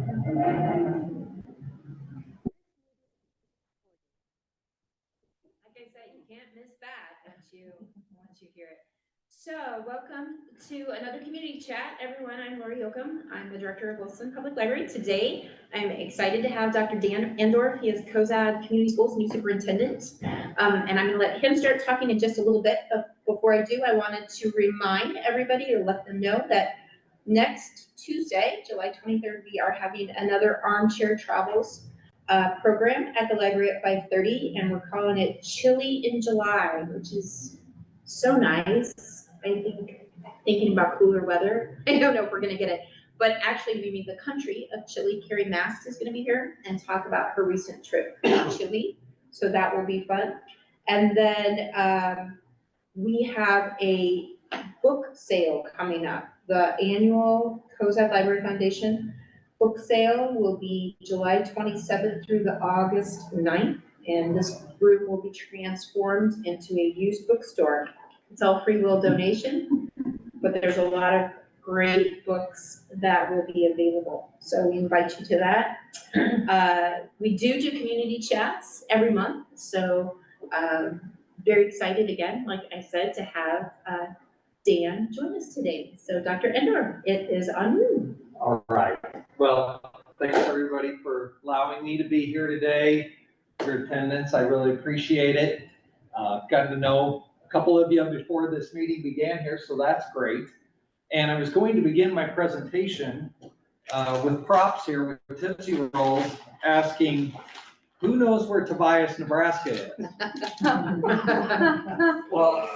I said, you can't miss that once you hear it. So welcome to another community chat, everyone. I'm Lori Yoakum. I'm the director of Wilson Public Library. Today, I'm excited to have Dr. Dan Endorf. He is Cozad Community Schools new superintendent. And I'm going to let him start talking in just a little bit. Before I do, I wanted to remind everybody or let them know that next Tuesday, July 23rd, we are having another Armchair Travels program at the library at 5:30, and we're calling it Chili in July, which is so nice. I think, thinking about cooler weather. I don't know if we're gonna get it, but actually we mean the country of Chile. Carrie Mast is gonna be here and talk about her recent trip to Chile. So that will be fun. And then we have a book sale coming up. The annual Cozad Library Foundation book sale will be July 27th through the August 9th. And this group will be transformed into a used bookstore. It's all free will donation, but there's a lot of great books that will be available. So we invite you to that. We do community chats every month. So very excited again, like I said, to have Dan join us today. So Dr. Endorf, it is on you. All right. Well, thanks everybody for allowing me to be here today. Your attendance, I really appreciate it. Gotten to know a couple of you before this meeting began here, so that's great. And I was going to begin my presentation with props here with Tootsie Rolls, asking, who knows where Tobias, Nebraska is? Well,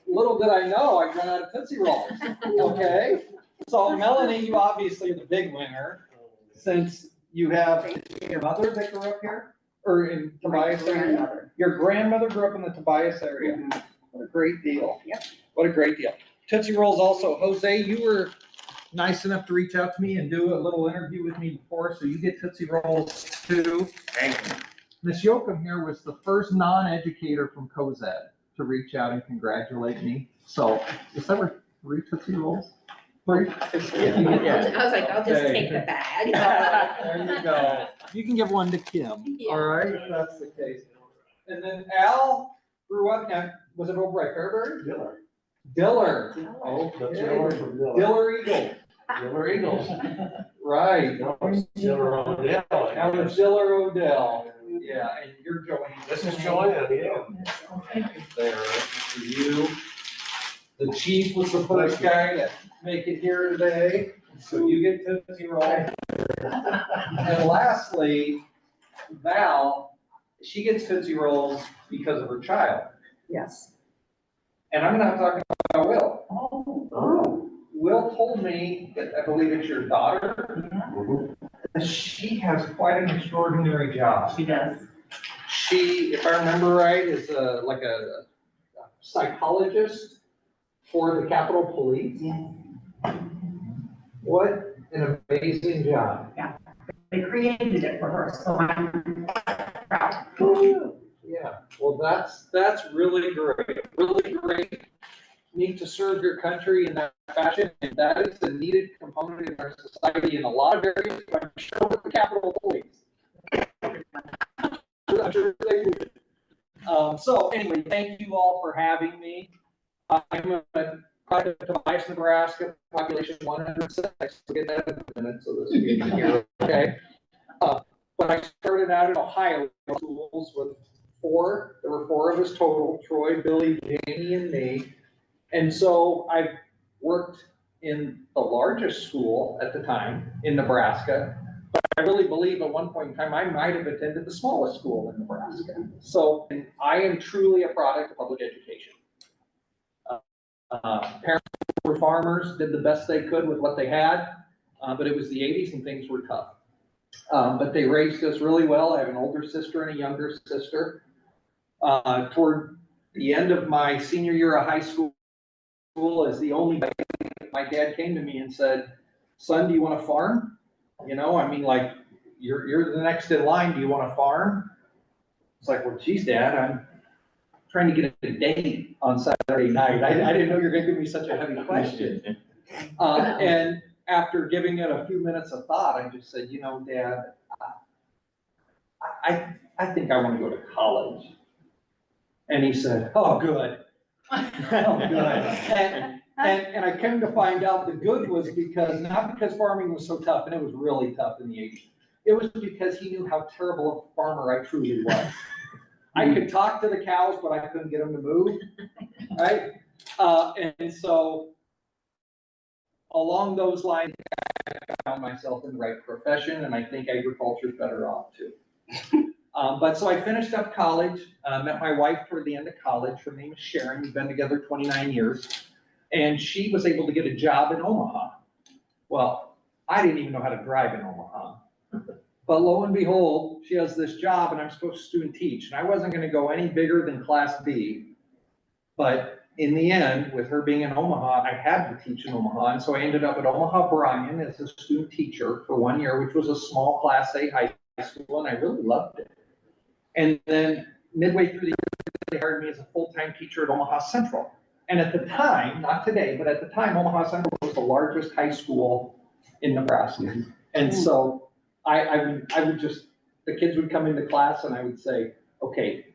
little did I know I'd run out of Tootsie Rolls, okay? So Melanie, you obviously are the big winner, since you have your mother that grew up here, or in Tobias area? Your grandmother grew up in the Tobias area. Mm-hmm. What a great deal. Yep. What a great deal. Tootsie Rolls also. Jose, you were nice enough to reach out to me and do a little interview with me before, so you get Tootsie Rolls too. Thank you. Miss Yoakum here was the first non-educator from Cozad to reach out and congratulate me. So, is that were 3 Tootsie Rolls? 3? Yeah. I was like, I'll just take the bag. There you go. You can give one to Kim. Yeah. All right, if that's the case. And then Al grew up at, was it over by Fairbury? Diller. Oh, Diller from Diller. Diller Eagles. Diller Eagles. Right. Diller Odell. That was Diller Odell. Yeah, and you're Joanne. This is Joanne, yeah. There, for you. The chief was the first guy to make it here today, so you get Tootsie Roll. And lastly, Val, she gets Tootsie Rolls because of her child. Yes. And I'm gonna talk about Will. Oh. Will told me that, I believe it's your daughter, that she has quite an extraordinary job. She does. She, if I remember right, is like a psychologist for the Capitol Police. Yes. What an amazing job. Yeah. They created it for her, so I'm proud. Yeah, well, that's really great, really great. Need to serve your country in that fashion, and that is a needed component in our society in a lot of areas, but I'm sure with the Capitol Police. I'm sure they would. So anyway, thank you all for having me. I'm a product of Tobias, Nebraska, population 106. We'll get that in a minute, so this will be here, okay? But I started out in Ohio schools with 4. There were 4 of us total: Troy, Billy, Jamie, and me. And so I worked in the largest school at the time in Nebraska. But I really believe at one point in time I might have attended the smallest school in Nebraska. So I am truly a product of public education. Parents were farmers, did the best they could with what they had, but it was the 80s and things were tough. But they raised us really well. I have an older sister and a younger sister. Toward the end of my senior year of high school, as the only, my dad came to me and said, "Son, do you want to farm? You know, I mean, like, you're the next in line. Do you want to farm?" It's like, "Well, geez, Dad, I'm trying to get a date on Saturday night. I didn't know you were going to give me such a heavy question." And after giving it a few minutes of thought, I just said, Dad, I think I want to go to college. And he said, oh, good. Oh, good. And I came to find out the good was not because farming was so tough, and it was really tough in the 80s. It was because he knew how terrible a farmer I truly was. I could talk to the cows, but I couldn't get them to move, right? And so along those lines, I found myself in the right profession, and I think agriculture is better off too. But so I finished up college, met my wife toward the end of college. Her name is Sharon. We've been together 29 years. And she was able to get a job in Omaha. Well, I didn't even know how to drive in Omaha. But lo and behold, she has this job and I'm supposed to student teach. And I wasn't going to go any bigger than Class B. But in the end, with her being in Omaha, I had to teach in Omaha. And so I ended up at Omaha Bryan as a student teacher for 1 year, which was a small Class A high school, and I really loved it. And then midway through the year, they hired me as a full-time teacher at Omaha Central. And at the time, not today, but at the time, Omaha Central was the largest high school in Nebraska. And so I would just, the kids would come into class and I would say, okay,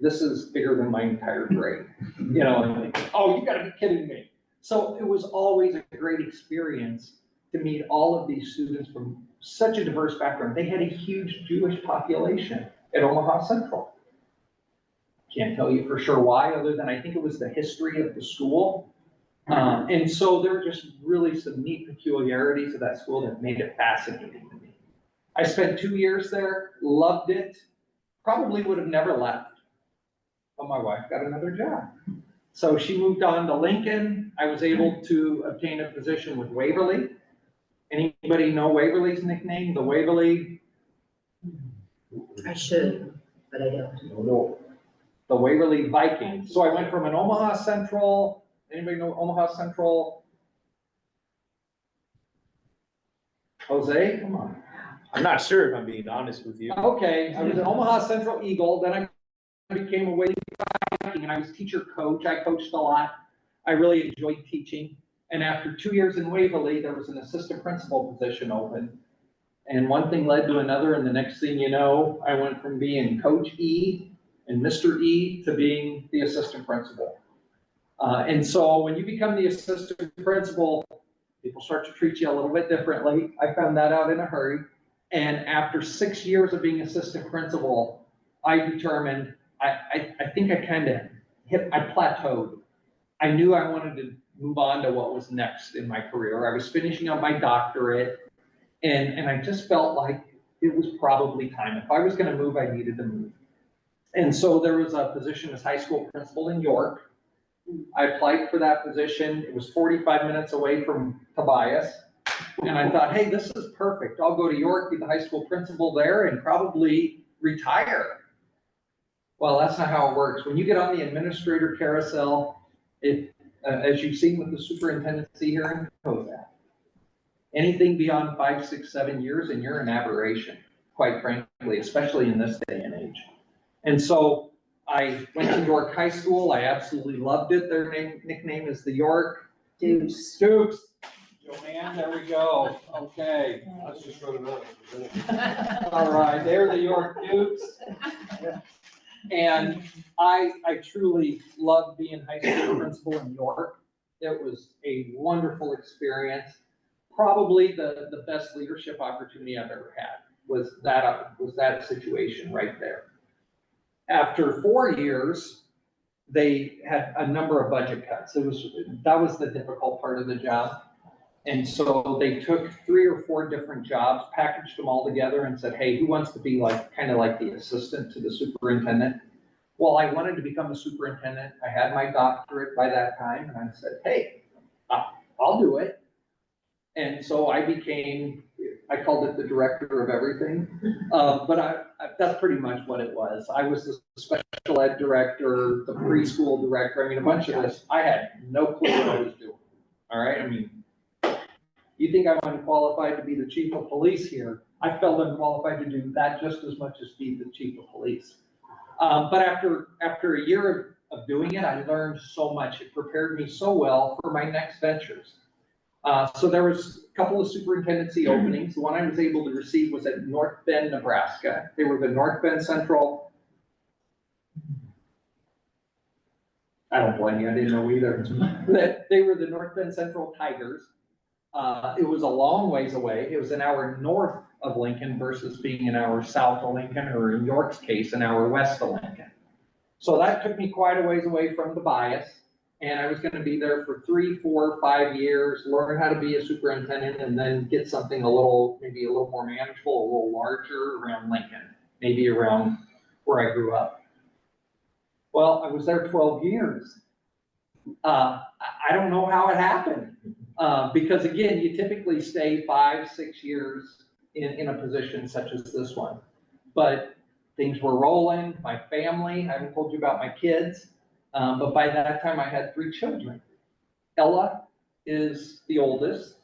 this is bigger than my entire grade. And oh, you gotta be kidding me. So it was always a great experience to meet all of these students from such a diverse background. They had a huge Jewish population at Omaha Central. Can't tell you for sure why, other than I think it was the history of the school. And so there were just really some neat peculiarities of that school that made it fascinating to me. I spent 2 years there, loved it, probably would have never left, but my wife got another job. So she moved on to Lincoln. I was able to obtain a position with Waverly. Anybody know Waverly's nickname, the Waverly? I should, but I don't. No. The Waverly Vikings. So I went from an Omaha Central, anybody know Omaha Central? Jose, come on. I'm not sure if I'm being honest with you. Okay, I was an Omaha Central Eagle, then I became a Waverly Viking, and I was teacher coach. I coached a lot. I really enjoyed teaching. And after 2 years in Waverly, there was an assistant principal position open. And one thing led to another, and the next thing you know, I went from being Coach E and Mr. E to being the assistant principal. And so when you become the assistant principal, people start to treat you a little bit differently. I found that out in a hurry. And after 6 years of being assistant principal, I determined, I think I kind of I plateaued. I knew I wanted to move on to what was next in my career. I was finishing up my doctorate, and I just felt like it was probably time. If I was going to move, I needed to move. And so there was a position as high school principal in York. I applied for that position. It was 45 minutes away from Tobias. And I thought, hey, this is perfect. I'll go to York, be the high school principal there, and probably retire. Well, that's not how it works. When you get on the administrator carousel, as you've seen with the superintendency here in Cozad, anything beyond 5, 6, 7 years, and you're an aberration, quite frankly, especially in this day and age. And so I went to York High School. I absolutely loved it. Their nickname is the York Dukes. Dukes. Joanne, there we go. Okay. Let's just run it out. All right, they're the York Dukes. And I truly loved being high school principal in York. It was a wonderful experience. Probably the best leadership opportunity I've ever had was that situation right there. After 4 years, they had a number of budget cuts. That was the difficult part of the job. And so they took 3 or 4 different jobs, packaged them all together and said, hey, who wants to be kind of like the assistant to the superintendent? Well, I wanted to become a superintendent. I had my doctorate by that time, and I said, hey, I'll do it. And so I called it the director of everything. But that's pretty much what it was. I was the special ed director, the preschool director. I mean, a bunch of this. I had no clue what I was doing. All right. I mean, you think I'm unqualified to be the chief of police here? I felt unqualified to do that just as much as be the chief of police. But after a year of doing it, I learned so much. It prepared me so well for my next ventures. So there was a couple of superintendency openings. The one I was able to receive was at North Bend, Nebraska. They were the North Bend Central. I don't blame you, I didn't know either. That they were the North Bend Central Tigers. It was a long ways away. It was an hour north of Lincoln versus being an hour south of Lincoln, or in York's case, an hour west of Lincoln. So that took me quite a ways away from the bias. And I was gonna be there for 3, 4, 5 years, learn how to be a superintendent, and then get something maybe a little more manageable, a little larger around Lincoln, maybe around where I grew up. Well, I was there 12 years. I don't know how it happened. Because again, you typically stay 5, 6 years in a position such as this one. But things were rolling, my family, I haven't told you about my kids, but by that time I had 3 children. Ella is the oldest,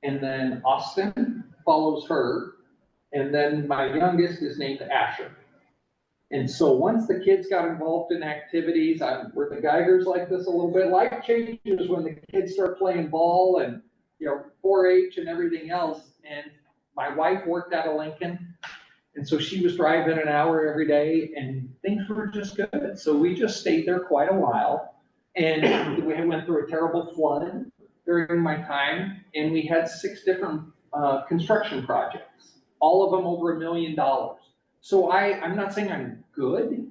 and then Austin follows her, and then my youngest is named Asher. And so once the kids got involved in activities, where the Geigers like this a little bit, life changes when the kids start playing ball and, 4-H and everything else. And my wife worked out of Lincoln, and so she was driving an hour every day, and things were just good. So we just stayed there quite a while, and we went through a terrible flood during my time, and we had 6 different construction projects, all of them over $1 million. So I'm not saying I'm good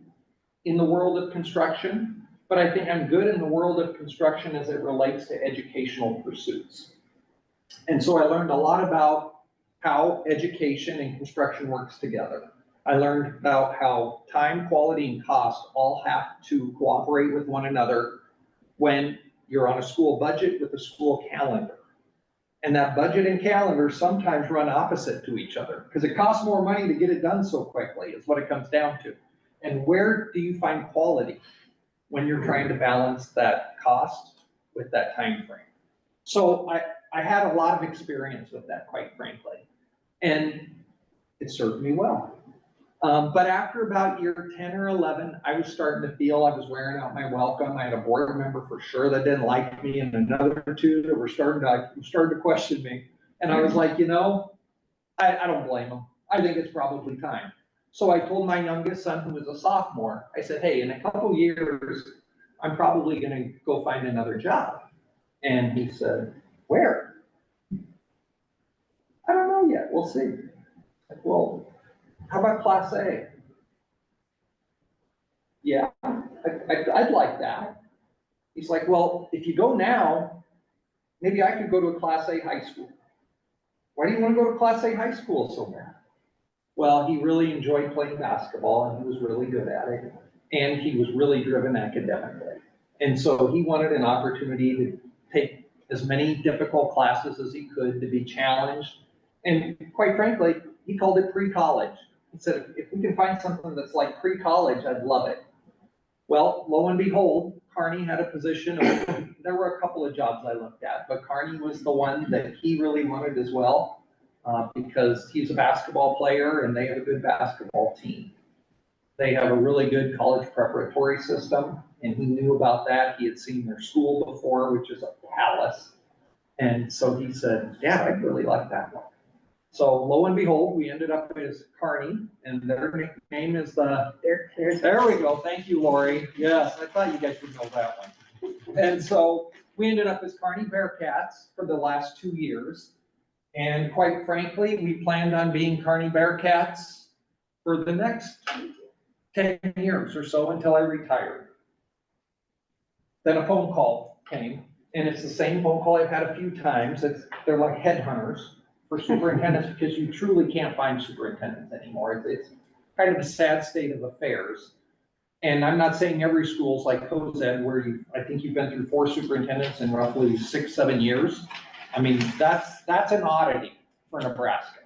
in the world of construction, but I think I'm good in the world of construction as it relates to educational pursuits. And so I learned a lot about how education and construction works together. I learned about how time, quality, and cost all have to cooperate with one another when you're on a school budget with a school calendar. And that budget and calendar sometimes run opposite to each other because it costs more money to get it done so quickly is what it comes down to. And where do you find quality when you're trying to balance that cost with that time frame? So I had a lot of experience with that, quite frankly, and it served me well. But after about year 10 or 11, I was starting to feel I was wearing out my welcome. I had a board member for sure that didn't like me, and another 2 that were starting to question me. And I was like, I don't blame them. I think it's probably time. So I told my youngest son, who was a sophomore, I said, hey, in a couple years, I'm probably gonna go find another job. And he said, where? I don't know yet, we'll see. Like, well, how about Class A? Yeah, I'd like that. He's like, well, if you go now, maybe I could go to a Class A high school. Why do you want to go to Class A high school so bad? Well, he really enjoyed playing basketball and he was really good at it. And he was really driven academically. And so he wanted an opportunity to take as many difficult classes as he could, to be challenged. And quite frankly, he called it pre-college. He said, if we can find something that's like pre-college, I'd love it. Well, lo and behold, Kearney had a position. There were a couple of jobs I looked at, but Kearney was the one that he really wanted as well, because he's a basketball player and they have a good basketball team. They have a really good college preparatory system, and he knew about that. He had seen their school before, which is a palace. And so he said, yeah, I'd really like that one. So lo and behold, we ended up as Kearney, and their nickname is there we go. Thank you, Lori. Yes, I thought you guys would know that one. And so we ended up as Kearney Bearcats for the last 2 years. And quite frankly, we planned on being Kearney Bearcats for the next 10 years or so until I retired. Then a phone call came, and it's the same phone call I've had a few times. They're like headhunters for superintendents, because you truly can't find superintendents anymore. It's kind of a sad state of affairs. And I'm not saying every school's like Cozad, where I think you've been through 4 superintendents in roughly 6, 7 years. I mean, that's an oddity for Nebraska.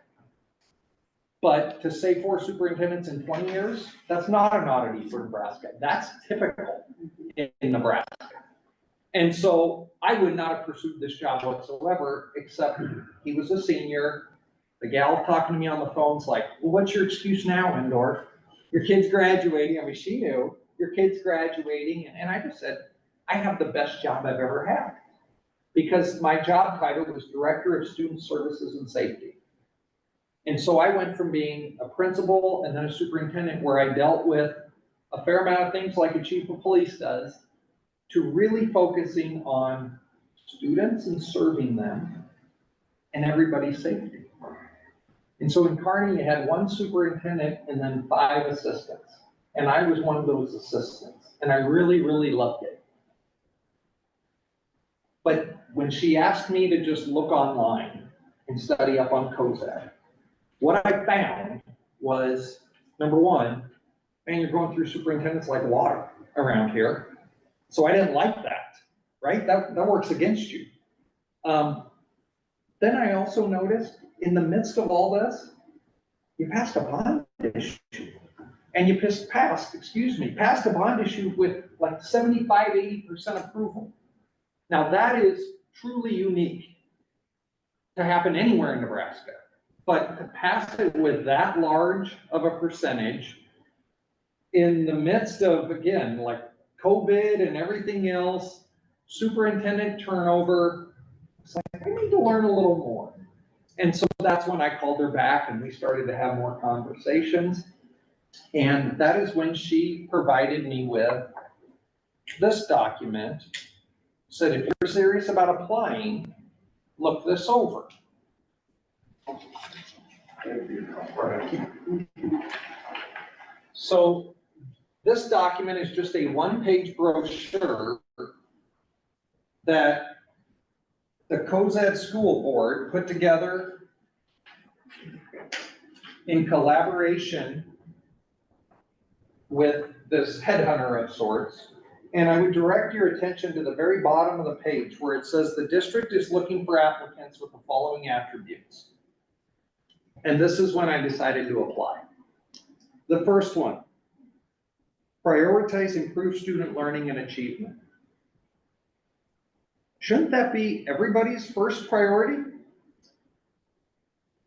But to say 4 superintendents in 20 years, that's not an oddity for Nebraska. That's typical in Nebraska. And so I would not have pursued this job whatsoever, except he was a senior. The gal talking to me on the phone's like, well, what's your excuse now, Endorf? Your kid's graduating. I mean, she knew, your kid's graduating. And I just said, I have the best job I've ever had. because my job title was Director of Student Services and Safety. And so I went from being a principal and then a superintendent where I dealt with a fair amount of things like a chief of police does, to really focusing on students and serving them and everybody's safety. And so in Kearney, you had one superintendent and then 5 assistants. And I was one of those assistants, and I really, really loved it. But when she asked me to just look online and study up on Cozad, what I found was, number one, man, you're going through superintendents like water around here. So I didn't like that, right? That works against you. Then I also noticed in the midst of all this, you passed a bond issue. And you passed a bond issue with like 75, 80% approval. Now that is truly unique to happen anywhere in Nebraska. But to pass it with that large of a percentage in the midst of, again, like COVID and everything else, superintendent turnover, it's like, I need to learn a little more. And so that's when I called her back and we started to have more conversations. And that is when she provided me with this document, said, if you're serious about applying, look this over. So this document is just a one-page brochure that the Cozad School Board put together in collaboration with this headhunter of sorts. And I would direct your attention to the very bottom of the page where it says the district is looking for applicants with the following attributes. And this is when I decided to apply. The first one, prioritize improved student learning and achievement. Shouldn't that be everybody's first priority?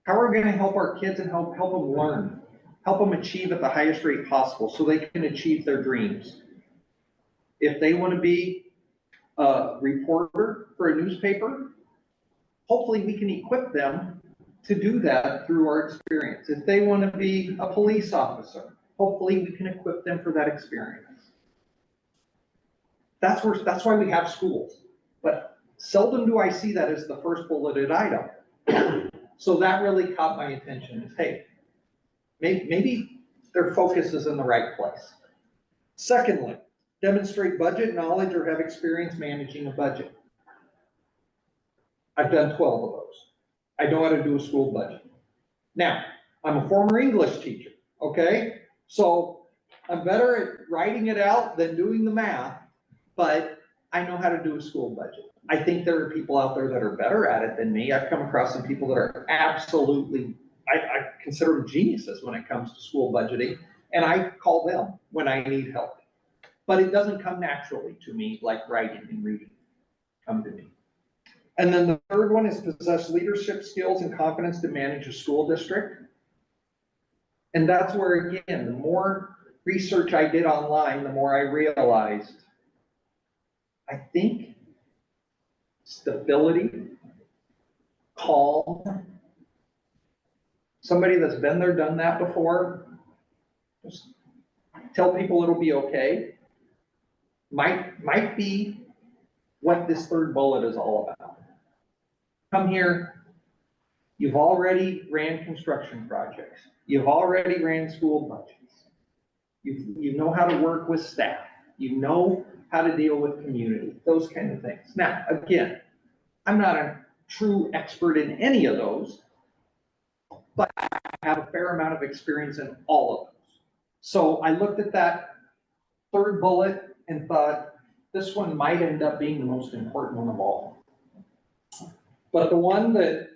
How are we going to help our kids and help them learn, help them achieve at the highest rate possible so they can achieve their dreams? If they want to be a reporter for a newspaper, hopefully we can equip them to do that through our experience. If they want to be a police officer, hopefully we can equip them for that experience. That's why we have schools. But seldom do I see that as the first bulleted item. So that really caught my attention is, hey, maybe their focus is in the right place. Secondly, demonstrate budget knowledge or have experience managing a budget. I've done 12 of those. I know how to do a school budget. Now, I'm a former English teacher, okay? So I'm better at writing it out than doing the math, but I know how to do a school budget. I think there are people out there that are better at it than me. I've come across some people that are absolutely, I consider them geniuses when it comes to school budgeting, and I call them when I need help. But it doesn't come naturally to me like writing and reading come to me. And then the third one is possess leadership skills and confidence to manage a school district. And that's where, again, the more research I did online, the more I realized, I think stability, calm, somebody that's been there, done that before, just tell people it'll be okay, might be what this third bullet is all about. Come here, you've already ran construction projects. You've already ran school budgets. You know how to work with staff. You know how to deal with community, those kind of things. Now, again, I'm not a true expert in any of those, but I have a fair amount of experience in all of those. So I looked at that third bullet and thought, this one might end up being the most important one of all. But the one that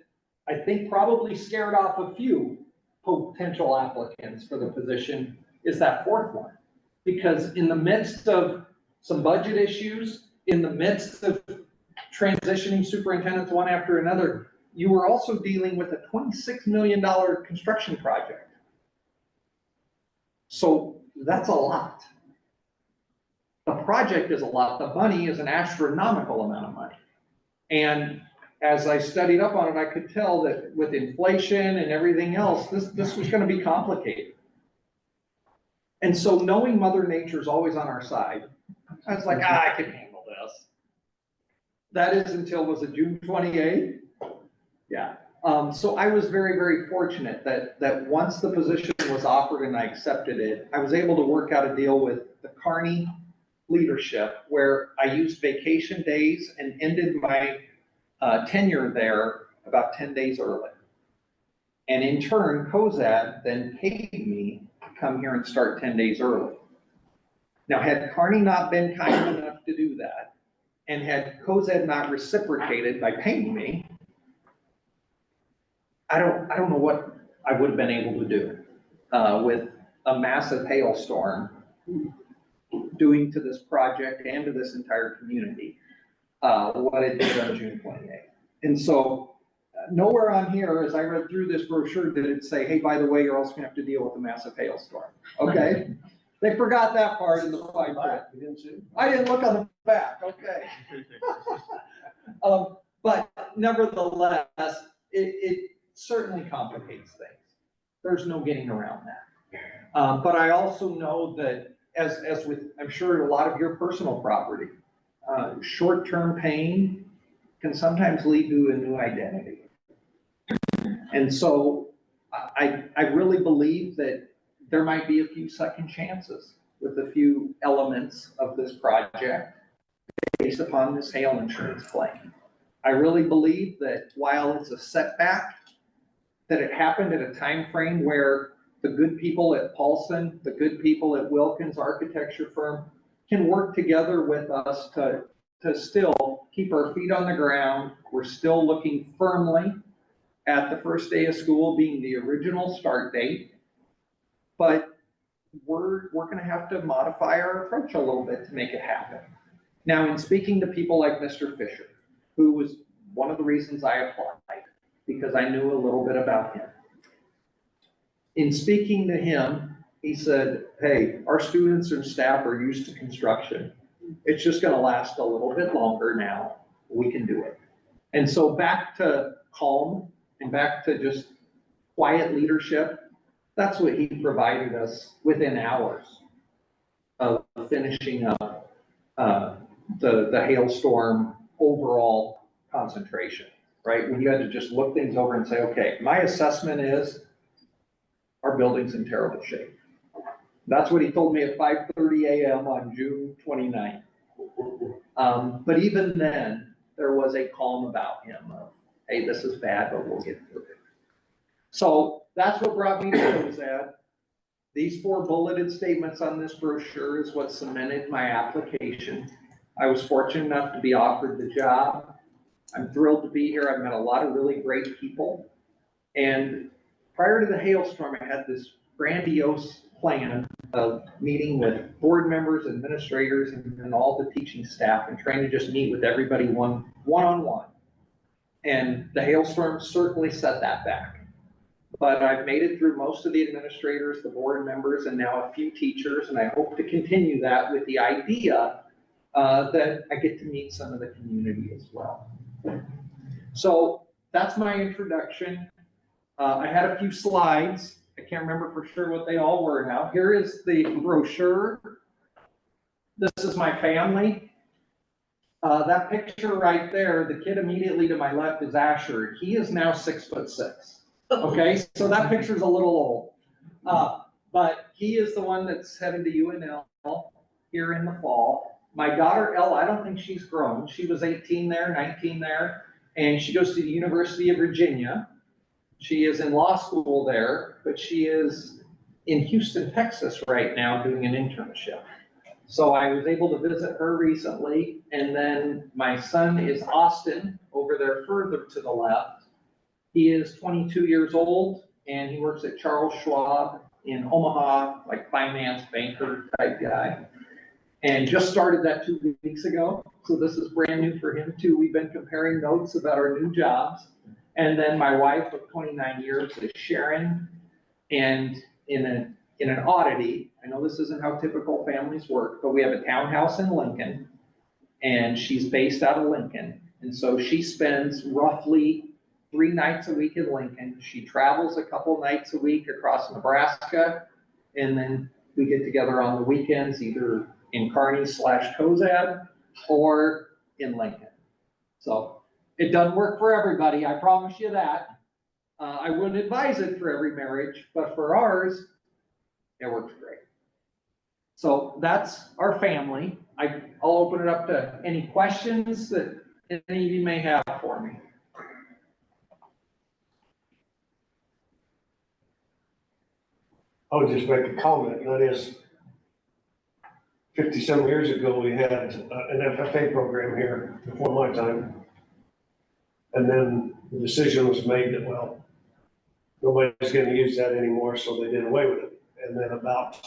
I think probably scared off a few potential applicants for the position is that fourth one. Because in the midst of some budget issues, in the midst of transitioning superintendents one after another, you were also dealing with a $26 million construction project. So that's a lot. The project is a lot. The money is an astronomical amount of money. And as I studied up on it, I could tell that with inflation and everything else, this was gonna be complicated. And so knowing Mother Nature's always on our side, I was like, I can handle this. That is until, was it June 28th? Yeah. So I was very, very fortunate that once the position was offered and I accepted it, I was able to work out a deal with the Kearney leadership where I used vacation days and ended my tenure there about 10 days early. And in turn, Cozad then paid me to come here and start 10 days early. Now, had Kearney not been kind enough to do that, and had Cozad not reciprocated by paying me, I don't know what I would have been able to do with a massive hailstorm doing to this project and to this entire community what it did on June 28th. And so nowhere on here, as I read through this brochure, did it say, hey, by the way, you're also gonna have to deal with a massive hailstorm, okay? They forgot that part in the fine print. I didn't look on the back, okay. But nevertheless, it certainly complicates things. There's no getting around that. But I also know that as with, I'm sure a lot of your personal property, short-term pain can sometimes lead to a new identity. And so I really believe that there might be a few second chances with a few elements of this project based upon this hail insurance claim. I really believe that while it's a setback, that it happened at a time frame where the good people at Paulson, the good people at Wilkins Architecture Firm can work together with us to still keep our feet on the ground. We're still looking firmly at the first day of school being the original start date, but we're gonna have to modify our approach a little bit to make it happen. Now, in speaking to people like Mr. Fisher, who was one of the reasons I applied, because I knew a little bit about him. In speaking to him, he said, hey, our students and staff are used to construction. It's just gonna last a little bit longer now. We can do it. And so back to calm and back to just quiet leadership, that's what he provided us within hours of finishing up the hailstorm overall concentration, right? When you had to just look things over and say, okay, my assessment is our building's in terrible shape. That's what he told me at 5:30 a.m. on June 29th. But even then, there was a calm about him of, hey, this is bad, but we'll get through it. So that's what brought me to Cozad. These 4 bulleted statements on this brochure is what cemented my application. I was fortunate enough to be offered the job. I'm thrilled to be here. I've met a lot of really great people. And prior to the hailstorm, I had this grandiose plan of meeting with board members, administrators, and all the teaching staff and trying to just meet with everybody one-on-one. And the hailstorm certainly set that back. But I've made it through most of the administrators, the board members, and now a few teachers, and I hope to continue that with the idea that I get to meet some of the community as well. So that's my introduction. I had a few slides. I can't remember for sure what they all were now. Here is the brochure. This is my family. That picture right there, the kid immediately to my left is Asher. He is now 6'6". Okay, so that picture's a little old. But he is the one that's headed to UNL here in the fall. My daughter Ella, I don't think she's grown. She was 18 there, 19 there, and she goes to the University of Virginia. She is in law school there, but she is in Houston, Texas right now doing an internship. So I was able to visit her recently. And then my son is Austin over there further to the left. He is 22 years old and he works at Charles Schwab in Omaha, like finance banker type guy. And just started that 2 weeks ago. So this is brand new for him too. We've been comparing notes about our new jobs. And then my wife of 29 years is Sharon. And in an oddity, I know this isn't how typical families work, but we have a townhouse in Lincoln and she's based out of Lincoln. And so she spends roughly 3 nights a week in Lincoln. She travels a couple nights a week across Nebraska. And then we get together on the weekends, either in Kearney/Cozad or in Lincoln. So it doesn't work for everybody, I promise you that. I wouldn't advise it for every marriage, but for ours, it works great. So that's our family. I'll open it up to any questions that any of you may have for me. I would just make a comment, and that is 50-some years ago, we had an FFA program here before my time. And then the decision was made that, well, nobody's gonna use that anymore, so they did away with it. And then about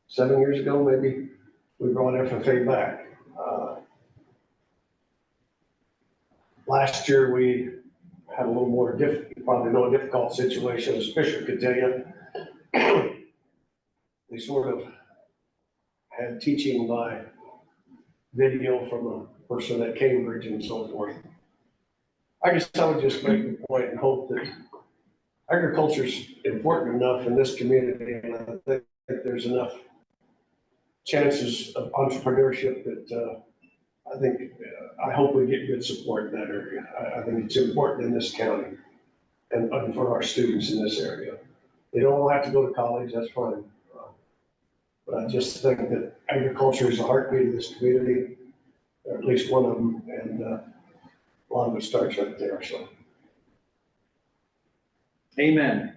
7 years ago, maybe, we brought FFA back. Last year, we had a little more probably no difficult situation, as Fisher could tell you. They sort of had teaching by video from a person at Cambridge and so forth. I would just make the point and hope that agriculture's important enough in this community, and I think there's enough chances of entrepreneurship that I hope we get good support in that area. I think it's important in this county and for our students in this area. They don't all have to go to college, that's fine. But I just think that agriculture is the heartbeat of this community, or at least one of them, and a lot of it starts right there, so. Amen.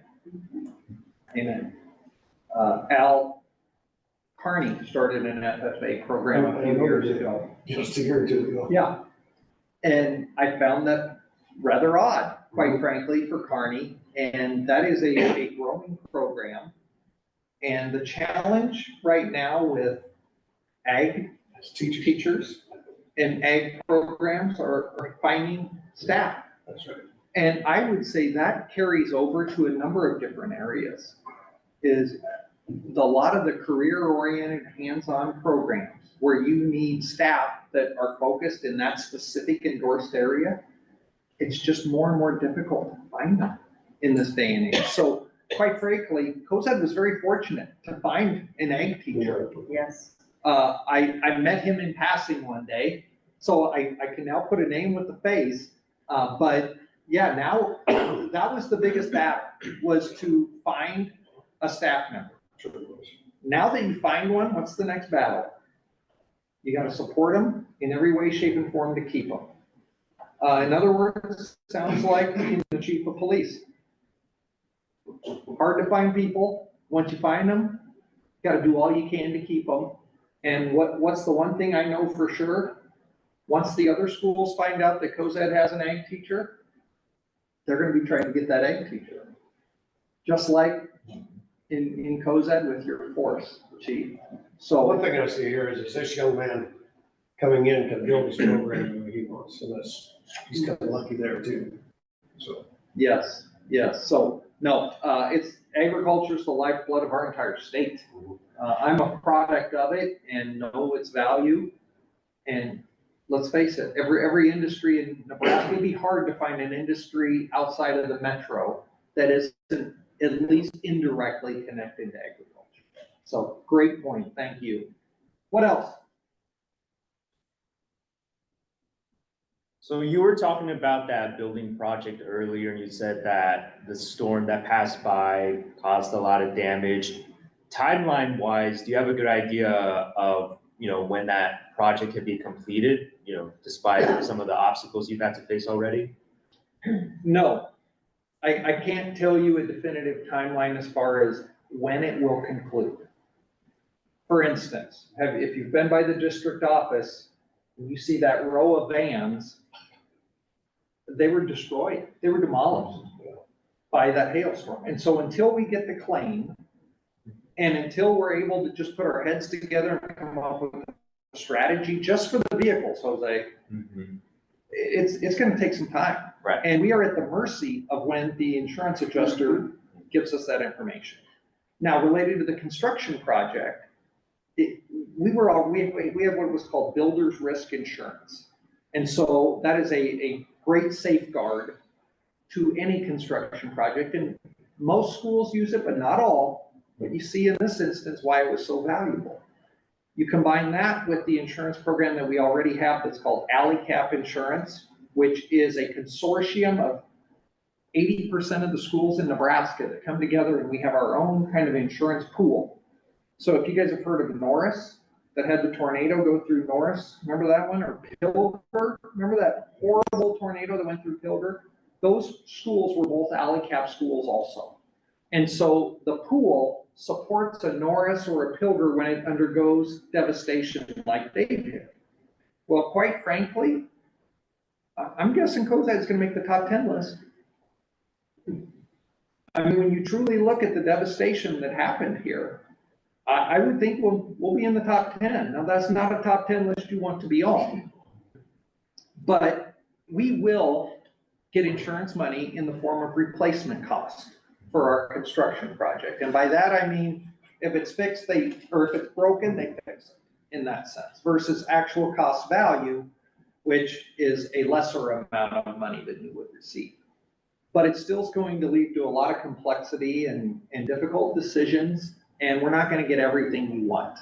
Amen. Al Carney started an FFA program a few years ago. Just a year or two ago. Yeah. And I found that rather odd, quite frankly, for Carney. And that is a growing program. And the challenge right now with ag teachers and ag programs are finding staff. That's right. And I would say that carries over to a number of different areas. Is a lot of the career-oriented hands-on programs where you need staff that are focused in that specific endorsed area, it's just more and more difficult to find them in this day and age. So quite frankly, Cozad was very fortunate to find an ag teacher. Yes. I met him in passing one day, so I can now put a name with a face. But yeah, now that was the biggest battle, was to find a staff member. Now that you find one, what's the next battle? You gotta support them in every way, shape, and form to keep them. In other words, sounds like being the chief of police. Hard to find people. Once you find them, you gotta do all you can to keep them. And what's the one thing I know for sure? Once the other schools find out that Cozad has an ag teacher, they're gonna be trying to get that ag teacher. Just like in Cozad with your force chief. So One thing I see here is this young man coming in can build his program the way he wants, and he's kind of lucky there too, so. yes. So no, agriculture is the lifeblood of our entire state. I'm a product of it and know its value. And let's face it, every industry in Nebraska, it'd be hard to find an industry outside of the metro that isn't at least indirectly connected to agriculture. So great point, thank you. What else? So you were talking about that building project earlier, and you said that the storm that passed by caused a lot of damage. Timeline wise, do you have a good idea of, when that project could be completed, despite some of the obstacles you've had to face already? No, I can't tell you a definitive timeline as far as when it will conclude. For instance, if you've been by the district office and you see that row of vans, they were destroyed, they were demolished by that hailstorm. And so until we get the claim, and until we're able to just put our heads together and come up with a strategy just for the vehicles, Jose, it's gonna take some time. Right. And we are at the mercy of when the insurance adjuster gives us that information. Now, related to the construction project, we have what was called builder's risk insurance. And so that is a great safeguard to any construction project. And most schools use it, but not all. But you see in this instance why it was so valuable. You combine that with the insurance program that we already have that's called AliCap Insurance, which is a consortium of 80% of the schools in Nebraska that come together, and we have our own kind of insurance pool. So if you guys have heard of Norris, that had the tornado go through Norris, remember that one? Or Pilger, remember that horrible tornado that went through Pilger? Those schools were both AliCap schools also. And so the pool supports a Norris or a Pilger when it undergoes devastation like they did. Well, quite frankly, I'm guessing Cozad is going to make the top 10 list. I mean, when you truly look at the devastation that happened here, I would think we'll be in the top 10. Now, that's not a top 10 list you want to be on, but we will get insurance money in the form of replacement costs for our construction project. And by that, I mean, if it's fixed, or if it's broken, they fix it in that sense versus actual cost value, which is a lesser amount of money that you would receive. But it still is going to lead to a lot of complexity and difficult decisions, and we're not going to get everything we want.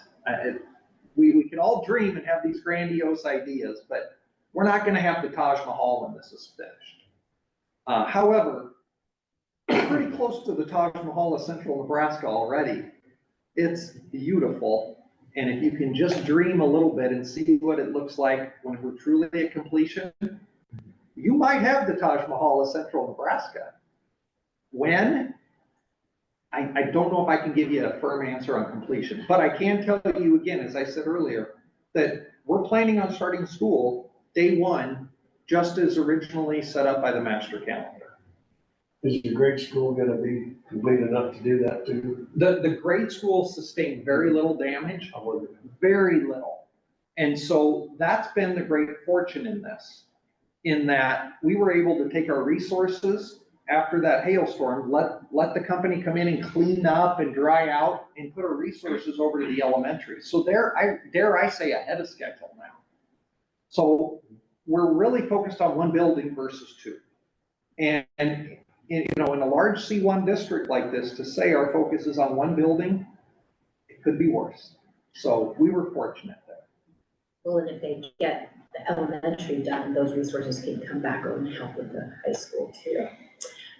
We can all dream and have these grandiose ideas, but we're not going to have the Taj Mahal when this is finished. However, we're pretty close to the Taj Mahal of central Nebraska already. It's beautiful, and if you can just dream a little bit and see what it looks like when we're truly at completion, you might have the Taj Mahal of central Nebraska. When? I don't know if I can give you a firm answer on completion, but I can tell you again, as I said earlier, that we're planning on starting school day one, just as originally set up by the master calendar. Is your grade school gonna be complete enough to do that too? The grade school sustained very little damage, very little. And so that's been the great fortune in this, in that we were able to take our resources after that hailstorm, let the company come in and clean up and dry out and put our resources over to the elementary. So dare I say ahead of schedule now. So we're really focused on one building versus two. And in a large C1 district like this, to say our focus is on one building, it could be worse. So we were fortunate there. Well, and if they get the elementary done, those resources can come back and help with the high school too.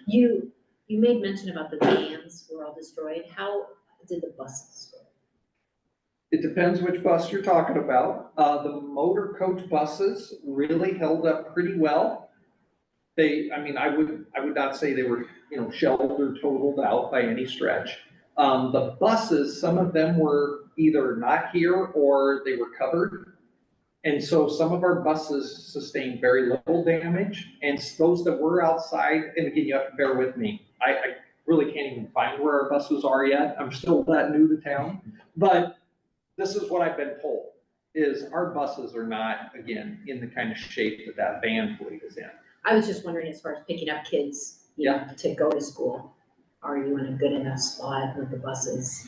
You made mention about the vans were all destroyed. How did the buses destroy? It depends which bus you're talking about. The motor coach buses really held up pretty well. I would not say they were, shelled or totaled out by any stretch. The buses, some of them were either not here or they were covered. And so some of our buses sustained very little damage, and those that were outside, and again, you have to bear with me. I really can't even find where our buses are yet. I'm still that new to town, but this is what I've been told, is our buses are not, again, in the kind of shape that van fleet is in. I was just wondering, as far as picking up kids, to go to school, are you in a good enough spot with the buses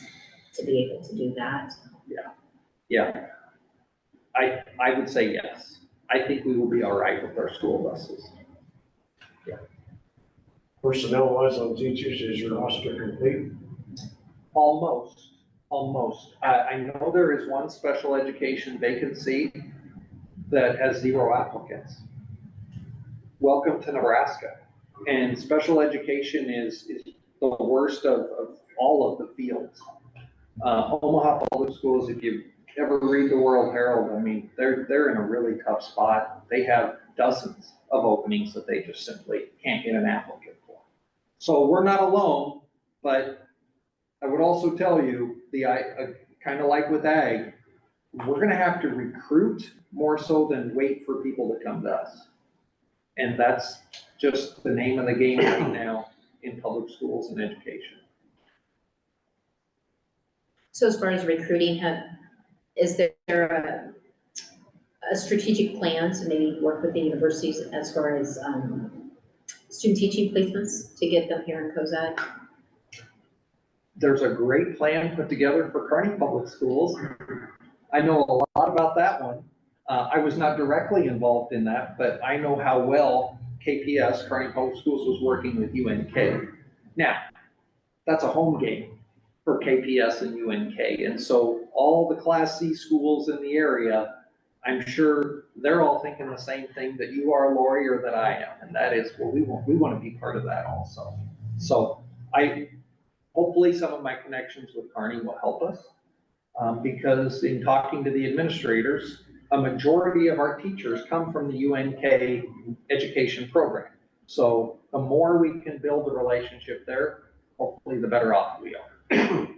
to be able to do that? Yeah. I would say yes. I think we will be all right with our school buses. Personnel wise on teachers, is your roster complete? Almost. I know there is one special education vacancy that has 0 applicants. Welcome to Nebraska. And special education is the worst of all of the fields. Omaha Public Schools, if you ever read the World Herald, I mean, they're in a really tough spot. They have dozens of openings that they just simply can't get an applicant for. So we're not alone, but I would also tell you, kind of like with ag, we're gonna have to recruit more so than wait for people to come to us. And that's just the name of the game right now in public schools and education. So as far as recruiting, is there a strategic plan to maybe work with the universities as far as student teaching placements to get them here in Cozad? There's a great plan put together for Kearney Public Schools. I know a lot about that one. I was not directly involved in that, but I know how well KPS, Kearney Public Schools, was working with UNK. Now, that's a home game for KPS and UNK. And so all the Class C schools in the area, I'm sure they're all thinking the same thing that you are, Lori, or that I am. And that is, well, we want to be part of that also. So hopefully some of my connections with Kearney will help us. Because in talking to the administrators, a majority of our teachers come from the UNK education program. So the more we can build a relationship there, hopefully the better off we are.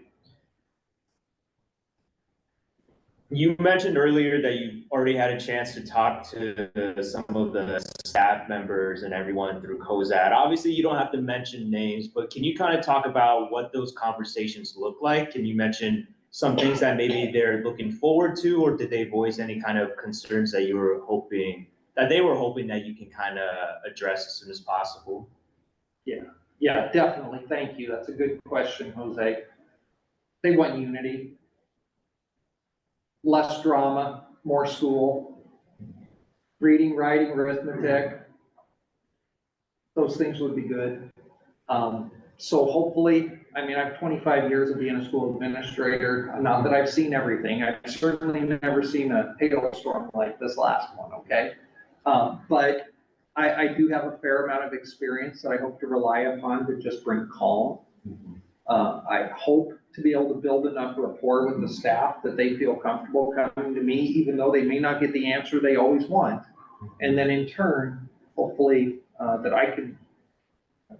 You mentioned earlier that you already had a chance to talk to some of the staff members and everyone through Cozad. Obviously, you don't have to mention names, but can you kind of talk about what those conversations look like? Can you mention some things that maybe they're looking forward to, or did they voice any kind of concerns that they were hoping that you can kind of address as soon as possible? Yeah, definitely. Thank you. That's a good question, Jose. They want unity, less drama, more school, reading, writing, arithmetic. Those things would be good. So hopefully, I mean, I have 25 years of being a school administrator. Not that I've seen everything. I've certainly never seen a hailstorm like this last one, okay? But I do have a fair amount of experience that I hope to rely upon to just bring calm. I hope to be able to build enough rapport with the staff that they feel comfortable coming to me, even though they may not get the answer they always want. And then in turn, hopefully, that I can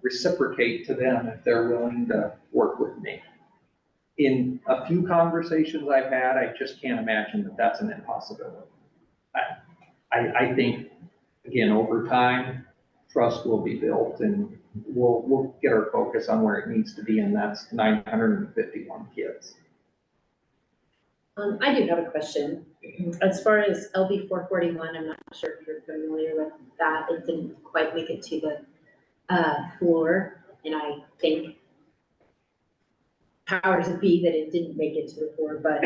reciprocate to them if they're willing to work with me. In a few conversations I've had, I just can't imagine that that's an impossibility. I think, again, over time, trust will be built and we'll get our focus on where it needs to be, and that's 951 kids. I do have a question. As far as LB 441, I'm not sure if you're familiar with that. It didn't quite make it to the floor, and I think powers that be that it didn't make it to the floor, but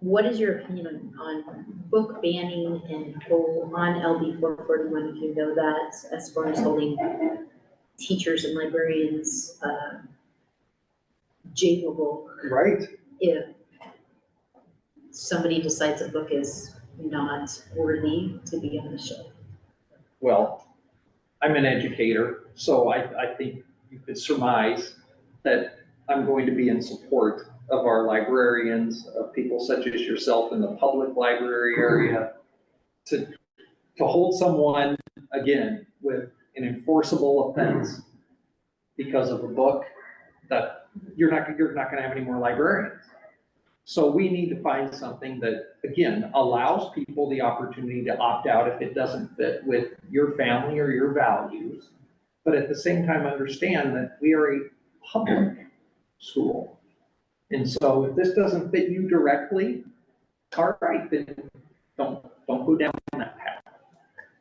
what is your opinion on book banning and on LB 441, if you know that, as far as holding teachers and librarians jailable? Right. If somebody decides a book is not worthy to be on the shelf. Well, I'm an educator, so I think you could surmise that I'm going to be in support of our librarians, of people such as yourself in the public library area, to hold someone, again, with an enforceable offense because of a book, that you're not gonna have any more librarians. So we need to find something that, again, allows people the opportunity to opt out if it doesn't fit with your family or your values, but at the same time understand that we are a public school. And so if this doesn't fit you directly, all right, then don't go down that path.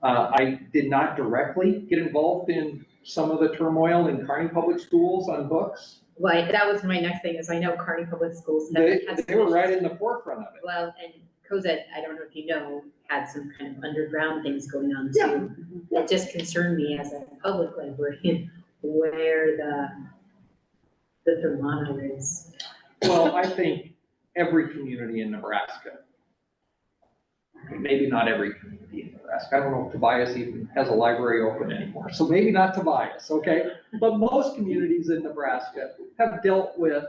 I did not directly get involved in some of the turmoil in Kearney Public Schools on books. Well, that was my next thing, is I know Kearney Public Schools. They were right in the forefront of it. Well, and Cozad, I don't know if you know, had some kind of underground things going on too. Yeah. It just concerned me as a public librarian where the thermometer is. Well, I think every community in Nebraska, maybe not every community in Nebraska, I don't know if Tobias even has a library open anymore, so maybe not Tobias, okay? But most communities in Nebraska have dealt with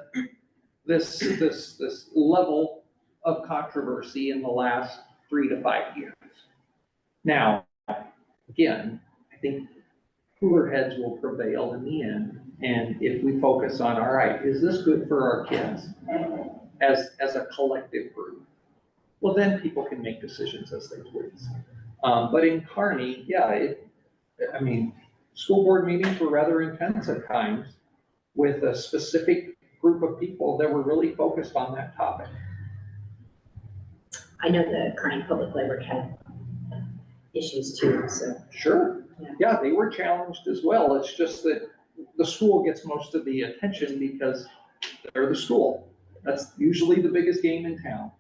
this level of controversy in the last 3 to 5 years. Now, again, I think cooler heads will prevail in the end. And if we focus on, all right, is this good for our kids as a collective group? Well, then people can make decisions as they please. But in Kearney, yeah, I mean, school board meetings were rather intense at times with a specific group of people that were really focused on that topic. I know the Kearney Public Library had issues too, so. Sure, Yeah. yeah, they were challenged as well. It's just that the school gets most of the attention because they're the school. That's usually the biggest game in town.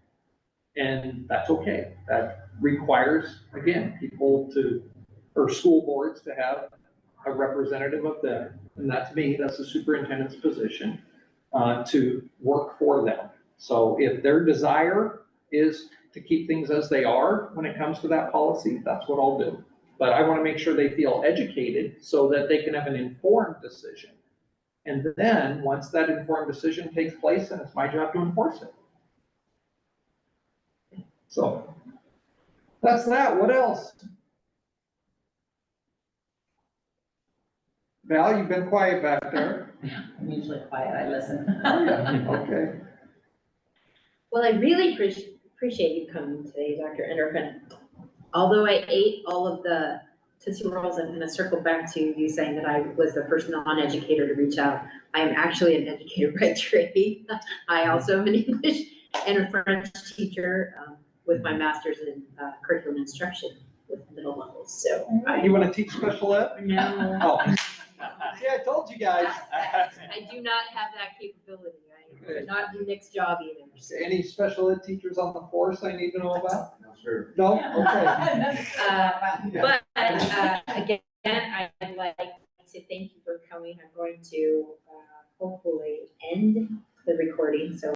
And that's okay. That requires, again, people to, or school boards to have a representative of them, and that's me, that's the superintendent's position, to work for them. So if their desire is to keep things as they are when it comes to that policy, that's what I'll do. But I want to make sure they feel educated so that they can have an informed decision. And then, once that informed decision takes place, then it's my job to enforce it. So, that's that. What else? Val, you've been quiet back there. I'm usually quiet, I listen. Oh, yeah, okay. Well, I really appreciate you coming today, Dr. Endorf. And although I ate all of the Tootsie Rolls, I'm gonna circle back to you saying that I was the first non-educator to reach out. I am actually an educator by trade. I also am an English and a French teacher with my master's in curriculum instruction with middle levels, so. You want to teach special ed? No, Oh. See, I told you guys. I do not have that capability. I could not do Nick's job either. So. Any special ed teachers on the force I need to know about? No, sure. No? Okay. But again, I'd like to thank you for coming. I'm going to hopefully end the recording, so